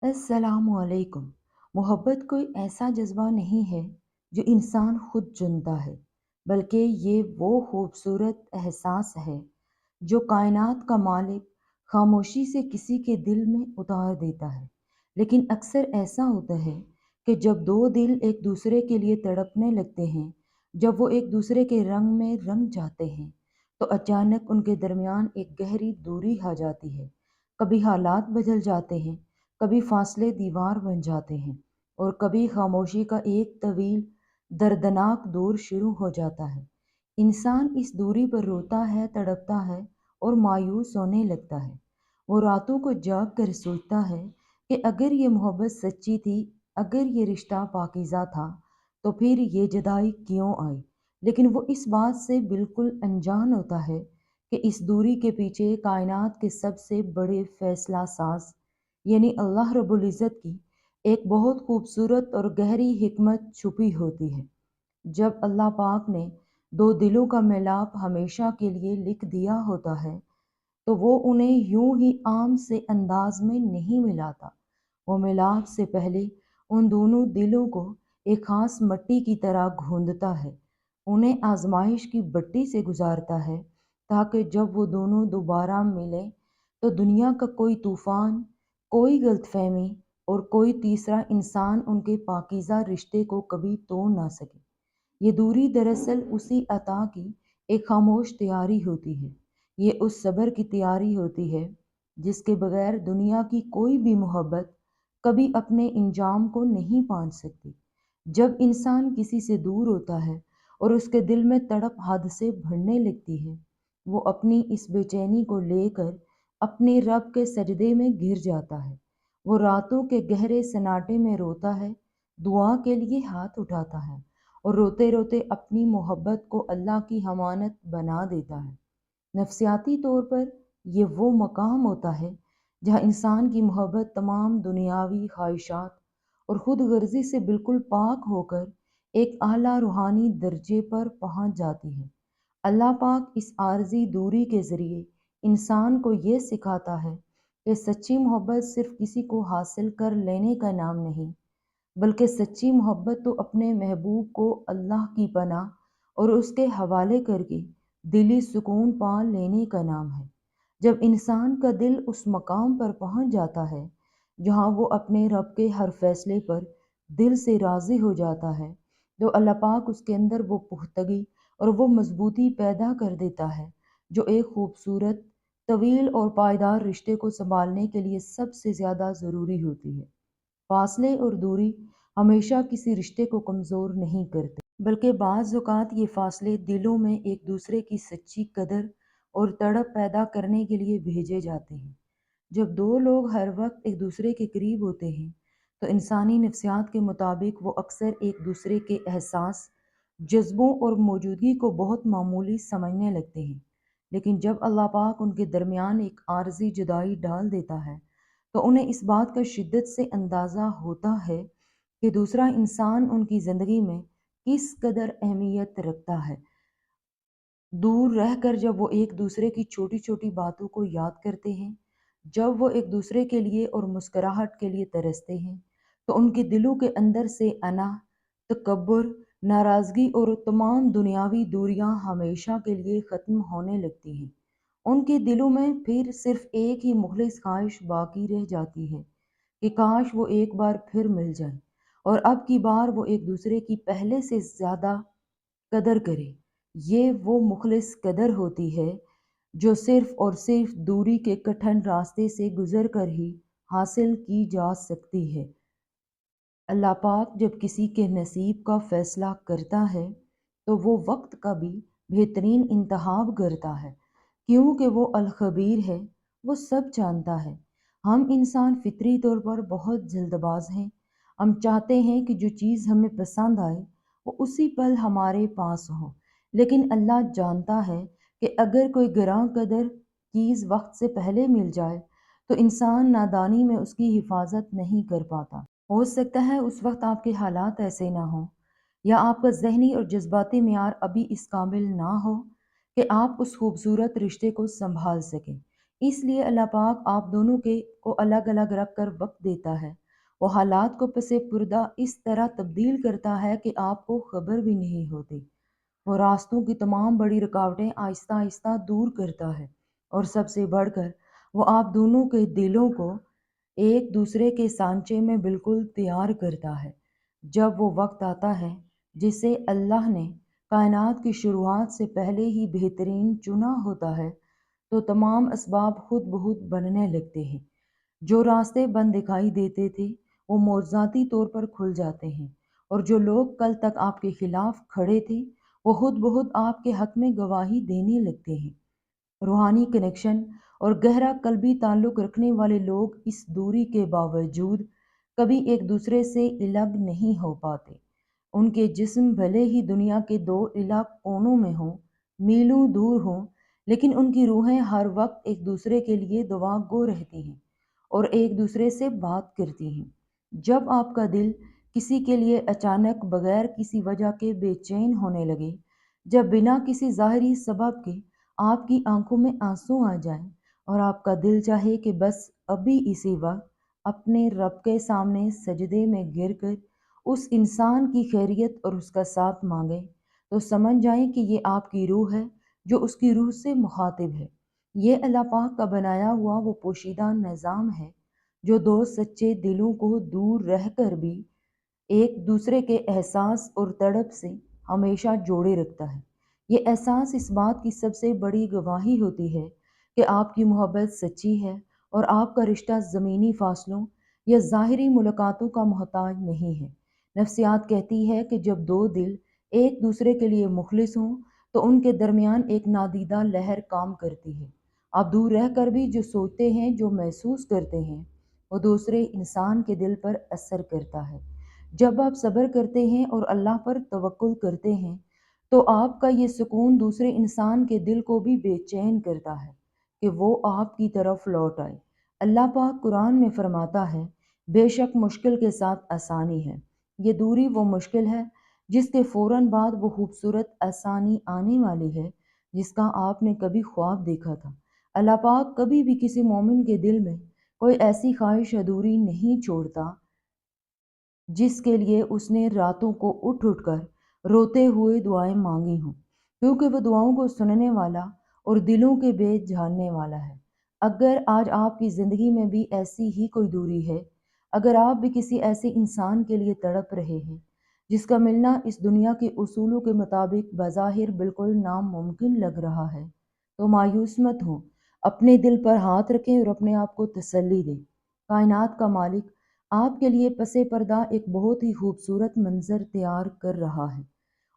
अस्सलाम वालेकुम। मोहब्बत कोई ऐसा जज्बा नहीं है जो इंसान खुद चुनता है, बल्कि ये वो खूबसूरत एहसास है जो कायनात का मालिक खामोशी से किसी के दिल में उतार देता है। लेकिन अक्सर ऐसा होता है कि जब दो दिल एक दूसरे के लिए तड़पने लगते हैं, जब वो एक दूसरे के रंग में रंग जाते हैं, तो अचानक उनके दरमियान एक गहरी दूरी आ जाती है। कभी हालात बदल जाते हैं, कभी फासले दीवार बन जाते हैं और कभी खामोशी का एक तवील दर्दनाक दौर शुरू हो जाता है। इंसान इस दूरी पर रोता है, तड़पता है और मायूस होने लगता है। वो रातों को जाग कर सोचता है कि अगर ये मोहब्बत सच्ची थी, अगर ये रिश्ता पाकीज़ा था, तो फिर ये जुदाई क्यों आई? लेकिन वो इस बात से बिल्कुल अनजान होता है कि इस दूरी के पीछे कायनात के सबसे बड़े फैसला साज यानी अल्लाह रब्बुल इज़्ज़त की एक बहुत खूबसूरत और गहरी हिकमत छुपी होती है। जब अल्लाह पाक ने दो दिलों का मिलाप हमेशा के लिए लिख दिया होता है, तो वो उन्हें यूं ही आम से अंदाज में नहीं मिलाता। वो मिलाप से पहले उन दोनों दिलों को एक खास मट्टी की तरह गूंदता है, उन्हें आजमाइश की भट्टी से गुजारता है, ताकि जब वो दोनों दोबारा मिलें तो दुनिया का कोई तूफान, कोई गलतफहमी और कोई तीसरा इंसान उनके पाकीज़ा रिश्ते को कभी तोड़ ना सके। ये दूरी दरअसल उसी अता की एक खामोश तैयारी होती है। ये उस सब्र की तैयारी होती है जिसके बगैर दुनिया की कोई भी मोहब्बत कभी अपने इंजाम को नहीं पाँच सकती। जब इंसान किसी से दूर होता है और उसके दिल में तड़प हद से बढ़ने लगती है, वो अपनी इस बेचैनी को लेकर अपने रब के सजदे में गिर जाता है। वो रातों के गहरे सन्नाटे में रोता है, दुआ के लिए हाथ उठाता है और रोते रोते अपनी मोहब्बत को अल्लाह की हमानत बना देता है। नफसियाती तौर पर ये वो मकाम होता है जहाँ इंसान की मोहब्बत तमाम दुनियावी ख्वाहिशात और खुद गर्जी से बिल्कुल पाक होकर एक आला रूहानी दर्जे पर पहुँच जाती है। अल्लाह पाक इस आर्जी दूरी के ज़रिए इंसान को ये सिखाता है कि सच्ची मोहब्बत सिर्फ किसी को हासिल कर लेने का नाम नहीं, बल्कि सच्ची मोहब्बत तो अपने महबूब को अल्लाह की पनाह और उसके हवाले करके दिली सुकून पा लेने का नाम है। जब इंसान का दिल उस मकाम पर पहुंच जाता है जहां वो अपने रब के हर फैसले पर दिल से राज़ी हो जाता है, तो अल्लाह पाक उसके अंदर वो पुख्तगी और वो मजबूती पैदा कर देता है जो एक खूबसूरत, तवील और पायदार रिश्ते को संभालने के लिए सबसे ज़्यादा ज़रूरी होती है। फासले और दूरी हमेशा किसी रिश्ते को कमज़ोर नहीं करते, बल्कि बाज़ औक़ात ये फासले दिलों में एक दूसरे की सच्ची कदर और तड़प पैदा करने के लिए भेजे जाते हैं। जब दो लोग हर वक्त एक दूसरे के करीब होते हैं, तो इंसानी नफ्सियात के मुताबिक वो अक्सर एक दूसरे के एहसास, जज्बों और मौजूदगी को बहुत मामूली समझने लगते हैं। लेकिन जब अल्लाह पाक उनके दरमियान एक आर्जी जुदाई डाल देता है, तो उन्हें इस बात का शिद्दत से अंदाज़ा होता है कि दूसरा इंसान उनकी ज़िंदगी में किस कदर अहमियत रखता है। दूर रहकर जब वो एक दूसरे की छोटी-छोटी बातों को याद करते हैं, जब वो एक दूसरे के लिए और मुस्कुराहट के लिए तरसते हैं, तो उनके दिलों के अंदर से अना, तकब्बुर, नाराज़गी और तमाम दुनियावी दूरियां हमेशा के लिए ख़त्म होने लगती हैं। उनके दिलों में फिर सिर्फ एक ही मुखलिस ख्वाहिश बाकी रह जाती है कि काश वो एक बार फिर मिल जाएं और अब की बार वो एक दूसरे की पहले से ज़्यादा कदर करें। ये वो मुखलिस कदर होती है जो सिर्फ और सिर्फ दूरी के कठिन रास्ते से गुजर कर ही हासिल की जा सकती है। अल्लाह पाक जब किसी के नसीब का फैसला करता है, तो वो वक्त का भी बेहतरीन इंतखाब करता है, क्योंकि वो अलखबीर है, वो सब जानता है। हम इंसान फितरी तौर पर बहुत जल्दबाज हैं। हम चाहते हैं कि जो चीज़ हमें पसंद आए वो उसी पल हमारे पास हो, लेकिन अल्लाह जानता है कि अगर कोई ग्रां कदर चीज़ वक्त से पहले मिल जाए, तो इंसान नादानी में उसकी हिफाजत नहीं कर पाता। हो सकता है उस वक्त आपके हालात ऐसे ना हों, या आपका ज़हनी और जज्बाती मेयार अभी इस काबिल ना हो कि आप उस खूबसूरत रिश्ते को संभाल सकें। اس لیے اللہ پاک آپ دونوں کے کو الگ الگ رکھ کر وقت دیتا ہے۔ وہ حالات کو پس پردہ اس طرح تبدیل کرتا ہے کہ آپ کو خبر بھی نہیں ہوتی۔ وہ راستوں کی تمام بڑی رکاوٹیں آہستہ آہستہ دور کرتا ہے، اور سب سے بڑھ کر وہ آپ دونوں کے دلوں کو ایک دوسرے کے سانچے میں بالکل تیار کرتا ہے۔ جب وہ وقت آتا ہے جسے اللہ نے کائنات کی شروعات سے پہلے ہی بہترین چنا ہوتا ہے، تو تمام اسباب خود بخود بننے لگتے ہیں۔ جو راستے بند دکھائی دیتے تھے وہ موجزاتی طور پر کھل جاتے ہیں، اور جو لوگ کل تک آپ کے خلاف کھڑے تھے وہ خود بخود آپ کے حق میں گواہی دینے لگتے ہیں۔ روحانی کنیکشن اور گہرا قلبی تعلق رکھنے والے لوگ اس دوری کے باوجود کبھی ایک دوسرے سے الگ نہیں ہو پاتے۔ ان کے جسم بھلے ہی دنیا کے دو الگ کونوں میں ہوں، میلوں دور ہوں، لیکن ان کی روحیں ہر وقت ایک دوسرے کے لیے دعا گو رہتی ہیں اور ایک دوسرے سے بات کرتی ہیں۔ جب آپ کا دل کسی کے لیے اچانک بغیر کسی وجہ کے بے چین ہونے لگے، جب بنا کسی ظاہری سبب کے آپ کی آنکھوں میں آنسو آ جائیں اور آپ کا دل چاہے کہ بس ابھی اسی وقت اپنے رب کے سامنے سجدے میں گر کر اس انسان کی خیریت اور اس کا ساتھ مانگیں، تو سمجھ جائیں کہ یہ آپ کی روح ہے جو اس کی روح سے مخاطب ہے۔ یہ اللہ پاک کا بنایا ہوا وہ پوشیدہ نظام ہے جو دو سچے دلوں کو دور رہ کر بھی ایک دوسرے کے احساس اور تڑپ سے ہمیشہ جوڑے رکھتا ہے۔ یہ احساس اس بات کی سب سے بڑی گواہی ہوتی ہے کہ آپ کی محبت سچی ہے اور آپ کا رشتہ زمینی فاصلوں یا ظاہری ملاقاتوں کا محتاج نہیں ہے۔ نفسیات کہتی ہے کہ جب دو دل ایک دوسرے کے لیے مخلص ہوں تو ان کے درمیان ایک نادیدہ لہر کام کرتی ہے۔ آپ دور رہ کر بھی جو سوچتے ہیں، جو محسوس کرتے ہیں، وہ دوسرے انسان کے دل پر اثر کرتا ہے۔ جب آپ صبر کرتے ہیں اور اللہ پر توکل کرتے ہیں تو آپ کا یہ سکون دوسرے انسان کے دل کو بھی بے چین کرتا ہے کہ وہ آپ کی طرف لوٹ آئے۔ اللہ پاک قرآن میں فرماتا ہے، بے شک مشکل کے ساتھ آسانی ہے۔ یہ دوری وہ مشکل ہے جس کے فوراً بعد وہ خوبصورت آسانی آنے والی ہے جس کا آپ نے کبھی خواب دیکھا تھا۔ اللہ پاک کبھی بھی کسی مومن کے دل میں کوئی ایسی خواہش ادھوری نہیں چھوڑتا جس کے لیے اس نے راتوں کو اٹھ اٹھ کر روتے ہوئے دعائیں مانگی ہوں، کیونکہ وہ دعاؤں کو سننے والا اور دلوں کے بیچ جاننے والا ہے۔ اگر آج آپ کی زندگی میں بھی ایسی ہی کوئی دوری ہے، اگر آپ بھی کسی ایسے انسان کے لیے تڑپ رہے ہیں جس کا ملنا اس دنیا کے اصولوں کے مطابق بظاہر بالکل ناممکن لگ رہا ہے، تو مایوس مت ہوں، اپنے دل پر ہاتھ رکھیں اور اپنے آپ کو تسلی دیں۔ کائنات کا مالک آپ کے لیے پس پردہ ایک بہت ہی خوبصورت منظر تیار کر رہا ہے۔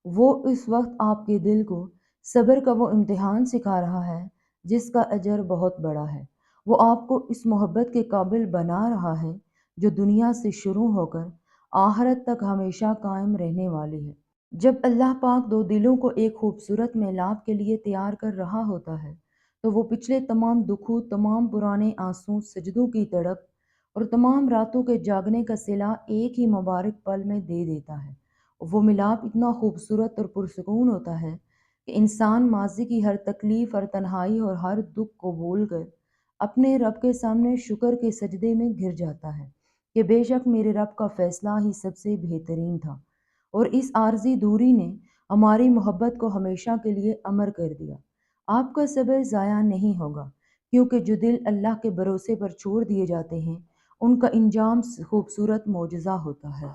وہ اس وقت آپ کے دل کو صبر کا وہ امتحان سکھا رہا ہے جس کا اجر بہت بڑا ہے۔ وہ آپ کو اس محبت کے قابل بنا رہا ہے جو دنیا سے شروع ہو کر آخرت تک ہمیشہ قائم رہنے والی ہے۔ جب اللہ پاک دو دلوں کو ایک خوبصورت میلاب کے لیے تیار کر رہا ہوتا ہے تو وہ پچھلے تمام دکھوں، تمام پرانے آنسوں، سجدوں کی تڑپ اور تمام راتوں کے جاگنے کا صلہ ایک ہی مبارک پل میں دے دیتا ہے۔ وہ ملاپ اتنا خوبصورت اور پرسکون ہوتا ہے کہ انسان ماضی کی ہر تکلیف، ہر تنہائی اور ہر دکھ کو بھول کر اپنے رب کے سامنے شکر کے سجدے میں گر جاتا ہے کہ بے شک میرے رب کا فیصلہ ہی سب سے بہترین تھا، اور اس عارضی دوری نے ہماری محبت کو ہمیشہ کے لیے امر کر دیا۔ آپ کا صبر ضائع نہیں ہوگا، کیونکہ جو دل اللہ کے بھروسے پر چھوڑ دیے جاتے ہیں ان کا انجام خوبصورت معجزہ ہوتا ہے۔